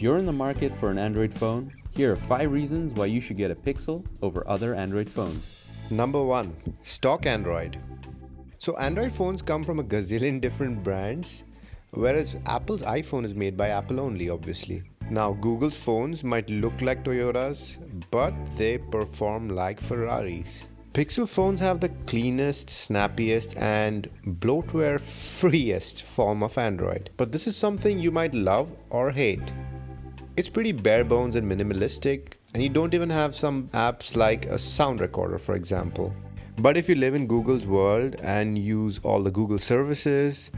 If you're in the market for an Android phone, here are 5 reasons why you should get a Pixel over other Android phones. Number 1. Stock Android. So Android phones come from a gazillion different brands, whereas Apple's iPhone is made by Apple only, obviously. Now, Google's phones might look like Toyotas, but they perform like Ferraris. Pixel phones have the cleanest, snappiest, and bloatware-freest form of Android. But this is something you might love or hate. It's pretty bare bones and minimalistic, and you don't even have some apps like a sound recorder, for example. But if you live in Google's world and use all the Google services,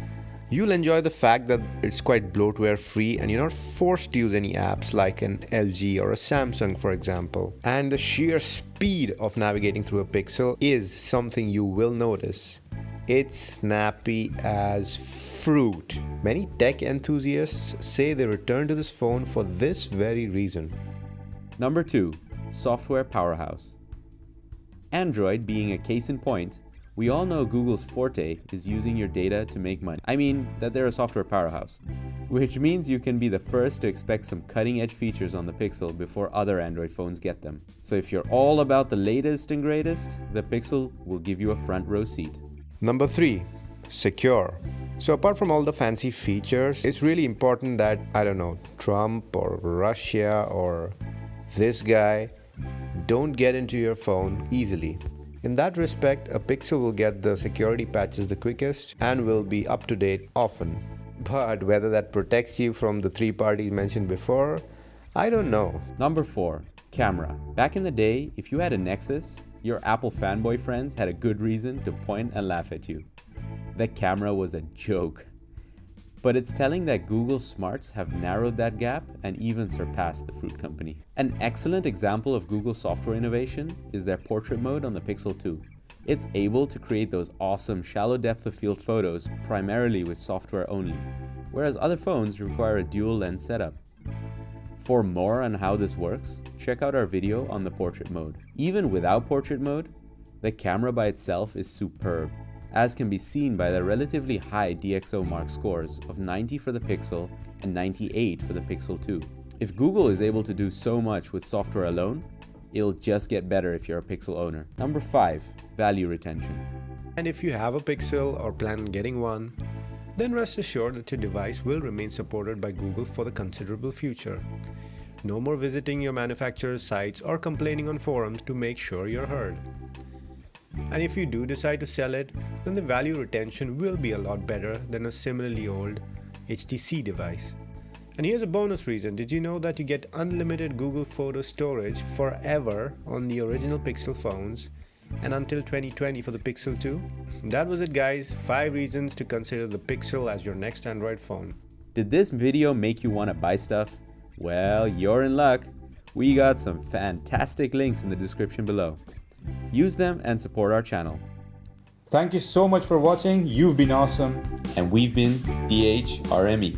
you'll enjoy the fact that it's quite bloatware free and you're not forced to use any apps like an LG or a Samsung, for example. And the sheer speed of navigating through a Pixel is something you will notice. It's snappy as fruit. Many tech enthusiasts say they return to this phone for this very reason. Number 2. Software powerhouse. Android being a case in point, we all know Google's forte is using your data to make money. I mean that they're a software powerhouse, which means you can be the first to expect some cutting-edge features on the Pixel before other Android phones get them. So if you're all about the latest and greatest, the Pixel will give you a front row seat. Number 3. Secure. So apart from all the fancy features, it's really important that, Trump or Russia or this guy don't get into your phone easily. In that respect, a Pixel will get the security patches the quickest and will be up to date often. But whether that protects you from the 3 parties mentioned before, I don't know. Number 4. Camera. Back in the day, if you had a Nexus, your Apple fanboy friends had a good reason to point and laugh at you. The camera was a joke. But it's telling that Google Smarts have narrowed that gap and even surpassed the fruit company. An excellent example of Google software innovation is their portrait mode on the Pixel 2. It's able to create those awesome shallow depth of field photos primarily with software only, whereas other phones require a dual lens setup. For more on how this works, check out our video on the portrait mode. Even without portrait mode, the camera by itself is superb, as can be seen by the relatively high DxOMark scores of 90 for the Pixel and 98 for the Pixel 2. If Google is able to do so much with software alone, it'll just get better if you're a Pixel owner. Number 5. Value retention. And if you have a Pixel or plan on getting one, then rest assured that your device will remain supported by Google for the considerable future. No more visiting your manufacturer's sites or complaining on forums to make sure you're heard. And if you do decide to sell it, then the value retention will be a lot better than a similarly old HTC device. And here's a bonus reason. Did you know that you get unlimited Google Photo storage forever on the original Pixel phones and until 2020 for the Pixel 2? That was it, guys. 5 reasons to consider the Pixel as your next Android phone. Did this video make you want to buy stuff? Well, you're in luck. We got some fantastic links in the description below. Use them and support our channel. Thank you so much for watching. You've been awesome. And we've been DHRME.